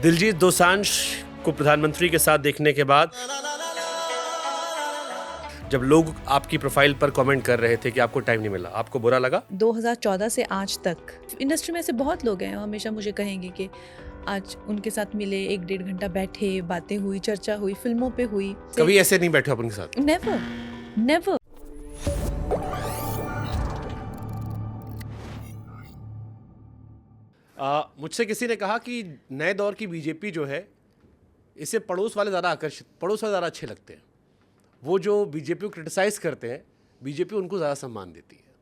दिलजीत दोसांझ को प्रधानमंत्री के साथ देखने के बाद जब लोग आपकी प्रोफाइल पर कमेंट कर रहे थे कि आपको टाइम नहीं मिला, आपको बुरा लगा? 2014 से आज तक इंडस्ट्री में ऐसे बहुत लोग हैं, हमेशा मुझे कहेंगे कि आज उनके साथ मिले, 1-1.5 घंटा बैठे, बातें हुई, चर्चा हुई, फिल्मों पे हुई। कभी ऐसे नहीं बैठे आप उनके साथ? Never never. मुझसे किसी ने कहा कि नए दौर की बीजेपी जो है, इसे पड़ोस वाले ज़्यादा अच्छे लगते हैं। वो जो बीजेपी को क्रिटिसाइज़ करते हैं, बीजेपी उनको ज़्यादा सम्मान देती है,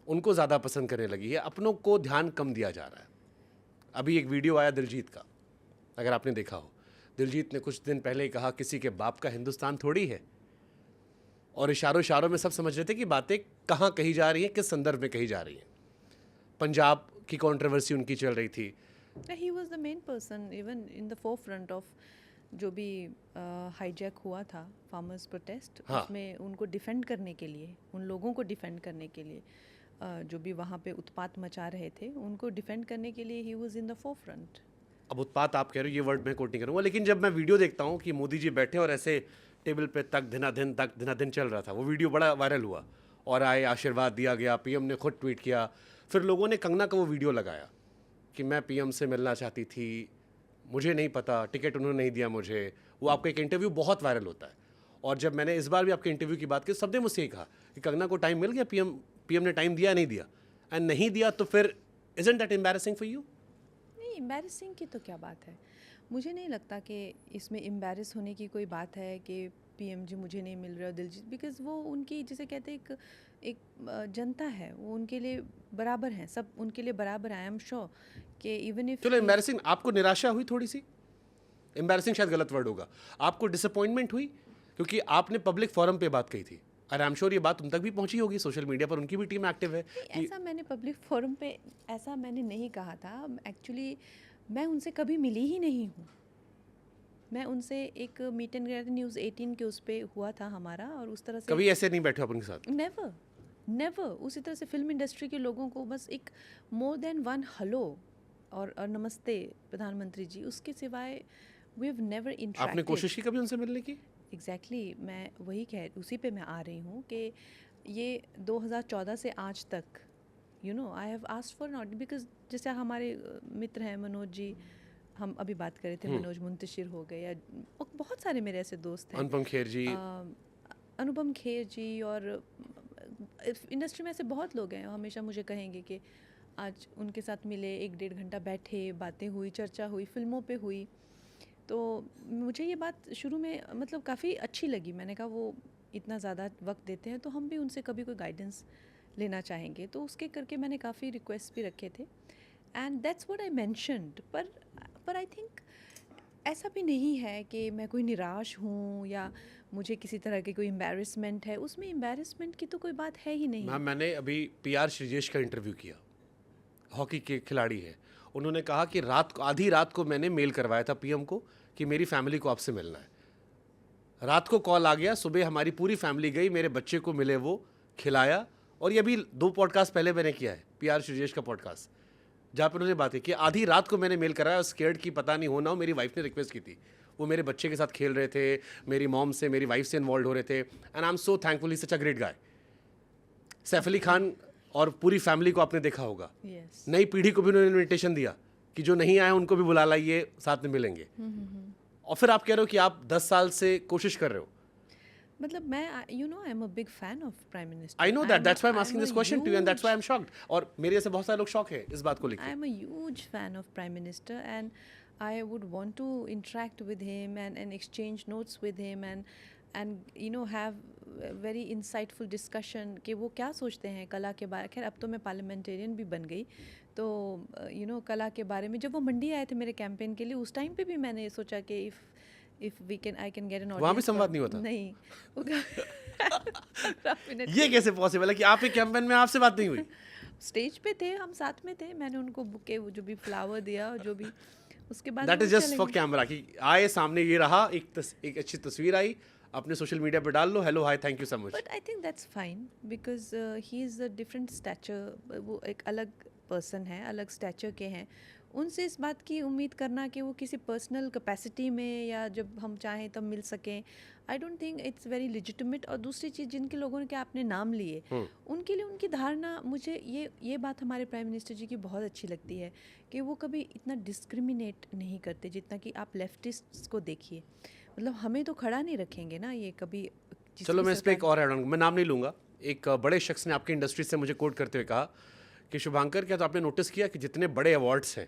उनको ज़्यादा पसंद करने लगी है, अपनों को ध्यान कम दिया जा रहा है। अभी एक वीडियो आया दिलजीत का, अगर आपने देखा हो। दिलजीत ने कुछ दिन पहले ही कहा किसी के बाप का हिंदुस्तान थोड़ी है, और इशारों में सब समझ रहे थे कि बातें कहाँ कही जा रही हैं, किस संदर्भ में कही जा रही हैं। पंजाब की कंट्रोवर्सी उनकी चल रही थी। He was the main person even in the forefront of जो भी हाईजैक हुआ था फार्मर्स प्रोटेस्ट। हाँ। उसमें उनको डिफेंड करने के लिए, उन लोगों को डिफेंड करने के लिए, जो भी वहाँ पे उत्पात मचा रहे थे, उनको डिफेंड करने के लिए he was in the forefront. अब उत्पात आप कह रहे हो, ये वर्ड मैं कोट नहीं करूँगा, लेकिन जब मैं वीडियो देखता हूँ कि मोदी जी बैठे और ऐसे टेबल पे तक धनाधन चल रहा था, वो वीडियो बड़ा वायरल हुआ और आए, आशीर्वाद दिया गया, पीएम ने खुद ट्वीट किया, फिर लोगों ने कंगना का वो वीडियो लगाया कि मैं पीएम से मिलना चाहती थी, मुझे नहीं पता, टिकट उन्होंने नहीं दिया मुझे। वो आपका एक इंटरव्यू बहुत वायरल होता है, और जब मैंने इस बार भी आपके इंटरव्यू की बात की, सबने मुझसे ये कहा कि कंगना को टाइम मिल गया, पीएम ने टाइम दिया नहीं दिया, एंड नहीं दिया तो फिर isn't that embarrassing for you? नहीं, एम्बैरेसिंग की तो क्या बात है। मुझे नहीं लगता कि इसमें एम्बैरेस होने की कोई बात है कि पीएम जी मुझे नहीं मिल रहे हो दिलजीत, बिकॉज वो उनकी जिसे कहते हैं एक जनता है, वो उनके लिए बराबर हैं, सब उनके लिए बराबर हैं। आई एम श्योर कि इवन इफ चलो, एम्बैरेसिंग आपको निराशा हुई थोड़ी सी? एम्बैरेसिंग शायद गलत वर्ड होगा। आपको डिसअपॉइंटमेंट हुई क्योंकि आपने पब्लिक फोरम पे बात कही थी, और आई एम श्योर ये बात उन तक भी पहुंची होगी, सोशल मीडिया पर उनकी भी टीम एक्टिव है कि ऐसा मैंने पब्लिक फोरम पे ऐसा मैंने नहीं कहा था। एक्चुअली मैं उनसे कभी मिली ही नहीं हूँ। मैं उनसे एक मीट एंड ग्रीट न्यूज़ 18 के उस पे हुआ था हमारा, और उस तरह से कभी ऐसे नहीं बैठे आप उनके साथ? Never never. उसी तरह से फिल्म इंडस्ट्री के लोगों को बस एक मोर देन वन हेलो और नमस्ते प्रधानमंत्री जी, उसके सिवाय वी हैव नेवर आपने इंटरेक्टेड। कोशिश की कभी उनसे मिलने की? एग्जैक्टली, मैं वही उसी पे मैं आ रही हूँ कि ये 2014 से आज तक I have asked for not, because जैसे हमारे मित्र हैं मनोज जी, हम अभी बात कर रहे थे, मनोज मुंतशिर हो गए, या बहुत सारे मेरे ऐसे दोस्त हैं, अनुपम खेर जी, अनुपम खेर जी, और इंडस्ट्री में ऐसे बहुत लोग हैं, हमेशा मुझे कहेंगे कि आज उनके साथ मिले, 1-1.5 घंटा बैठे, बातें हुई, चर्चा हुई, फिल्मों पे हुई। तो मुझे ये बात शुरू में मतलब काफ़ी अच्छी लगी। मैंने कहा वो इतना ज़्यादा वक्त देते हैं तो हम भी उनसे कभी कोई गाइडेंस लेना चाहेंगे, तो उसके करके मैंने काफ़ी रिक्वेस्ट भी रखे थे, and that's what I mentioned. पर आई थिंक ऐसा भी नहीं है कि मैं कोई निराश हूँ या मुझे किसी तरह की कोई एम्बैरेसमेंट है। उसमें एम्बैरेसमेंट की तो कोई बात है ही नहीं। मैम मैंने अभी पीआर श्रीजेश का इंटरव्यू किया, हॉकी के खिलाड़ी है। उन्होंने कहा कि आधी रात को मैंने मेल करवाया था पीएम को कि मेरी फैमिली को आपसे मिलना है। रात को कॉल आ गया, सुबह हमारी पूरी फैमिली गई, मेरे बच्चे को मिले, वो खिलाया। और ये अभी 2 पॉडकास्ट पहले मैंने किया है, पीआर श्रीजेश का पॉडकास्ट, जहाँ पर उन्होंने बातें की। आधी रात को मैंने मेल कराया, स्केर्ड की पता नहीं होना हो, मेरी वाइफ ने रिक्वेस्ट की थी। वो मेरे बच्चे के साथ खेल रहे थे, मेरी मॉम से, मेरी वाइफ से इन्वॉल्व हो रहे थे, and I am so thankful, he such a great guy. Saif Ali Khan और पूरी फैमिली को आपने देखा होगा। Yes. नई पीढ़ी को भी उन्होंने इन्विटेशन दिया कि जो नहीं आए उनको भी बुला लाइए, साथ में मिलेंगे। और फिर आप कह रहे हो कि आप 10 साल से कोशिश कर रहे हो। मतलब मैं I am a big fan of prime minister. I know that's why I am asking this question to you, and that's why I am shocked. और मेरे जैसे बहुत सारे लोग शॉक है इस बात को लेकर। I am a huge fan of Prime Minister, and I would want to interact with him and exchange notes with him and have a very insightful discussion कि वो क्या सोचते हैं कला के बारे। खैर अब तो मैं पार्लियामेंटेरियन भी बन गई, तो कला के बारे में जब वो मंडी आए थे मेरे कैंपेन के लिए, उस टाइम पे भी मैंने सोचा कि if we can I can get an audience. वहाँ भी संवाद नहीं होता? नहीं ये कैसे पॉसिबल है कि आप एक कैंपेन में आपसे बात नहीं हुई? स्टेज पे थे, हम साथ में थे, मैंने उनको बुके जो भी फ्लावर दिया, जो भी, उसके बाद that is just for camera कि आए सामने, ये रहा, एक अच्छी तस्वीर आई, अपने सोशल मीडिया पे डाल लो, hello hi thank you so much. But I think that's fine, because he is a different stature. वो एक अलग पर्सन है, अलग स्टैचर के हैं, उनसे इस बात की उम्मीद करना कि वो किसी पर्सनल कैपेसिटी में या जब हम चाहें तब मिल सकें, I don't think it's very legitimate. और दूसरी चीज़, जिनके लोगों ने के आपने नाम लिए, उनके लिए उनकी धारणा, मुझे ये बात हमारे प्राइम मिनिस्टर जी की बहुत अच्छी लगती है कि वो कभी इतना डिस्क्रिमिनेट नहीं करते जितना कि आप लेफ्टिस्ट्स को देखिए। मतलब हमें तो खड़ा नहीं रखेंगे ना ये कभी। चलो मैं इस पर एक और ऐड ऑन, मैं नाम नहीं लूँगा। एक बड़े शख्स ने आपकी इंडस्ट्री से मुझे कोट करते हुए कहा कि शुभांकर, क्या तो आपने नोटिस किया कि जितने बड़े अवार्ड्स हैं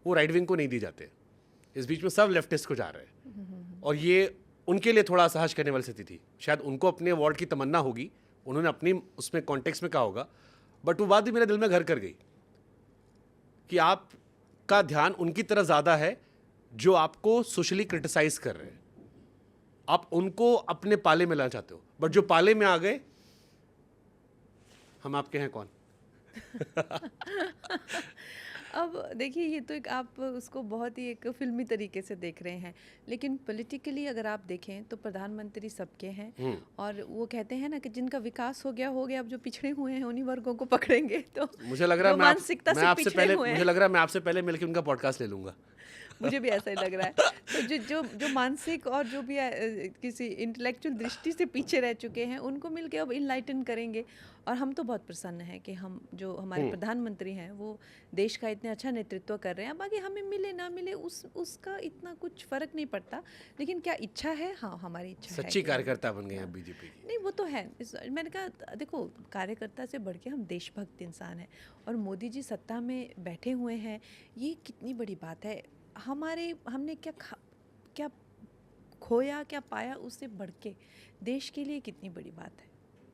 वो राइट विंग को नहीं दिए जाते, इस बीच में सब लेफ्टिस्ट को जा रहे हैं। और ये उनके लिए थोड़ा असहज करने वाली स्थिति थी। शायद उनको अपने अवार्ड की तमन्ना होगी, उन्होंने अपनी उसमें कॉन्टेक्स्ट में कहा होगा, बट वो बात भी मेरे दिल में घर कर गई कि आपका ध्यान उनकी तरफ ज़्यादा है जो आपको सोशली क्रिटिसाइज कर रहे हैं। आप उनको अपने पाले में लाना चाहते हो, बट जो पाले में आ गए, हम आपके हैं कौन? अब देखिए, ये तो एक आप उसको बहुत ही एक फिल्मी तरीके से देख रहे हैं, लेकिन पॉलिटिकली अगर आप देखें तो प्रधानमंत्री सबके हैं। और वो कहते हैं ना कि जिनका विकास हो गया, अब जो पिछड़े हुए हैं उन्हीं वर्गों को पकड़ेंगे। तो मुझे लग रहा है जो मानसिकता से पिछड़े हुए मुझे हैं, लग रहा है मैं आपसे पहले मिलकर उनका पॉडकास्ट ले लूंगा। मुझे भी ऐसा ही लग रहा है। तो जो मानसिक और जो भी किसी इंटेलेक्चुअल दृष्टि से पीछे रह चुके हैं, उनको मिलके अब इनलाइटन करेंगे। और हम तो बहुत प्रसन्न हैं कि हम जो हमारे प्रधानमंत्री हैं वो देश का इतने अच्छा नेतृत्व कर रहे हैं। बाकी हमें मिले ना मिले उसका इतना कुछ फर्क नहीं पड़ता, लेकिन क्या इच्छा है? हाँ, हमारी इच्छा है। सच्ची कार्यकर्ता बन गए हैं बीजेपी की। नहीं, वो तो है। मैंने कहा देखो, कार्यकर्ता से बढ़ के हम देशभक्त इंसान हैं, और मोदी जी सत्ता में बैठे हुए हैं, ये कितनी बड़ी बात है। हमने क्या खोया, क्या पाया, उससे बढ़ के देश के लिए कितनी बड़ी बात है।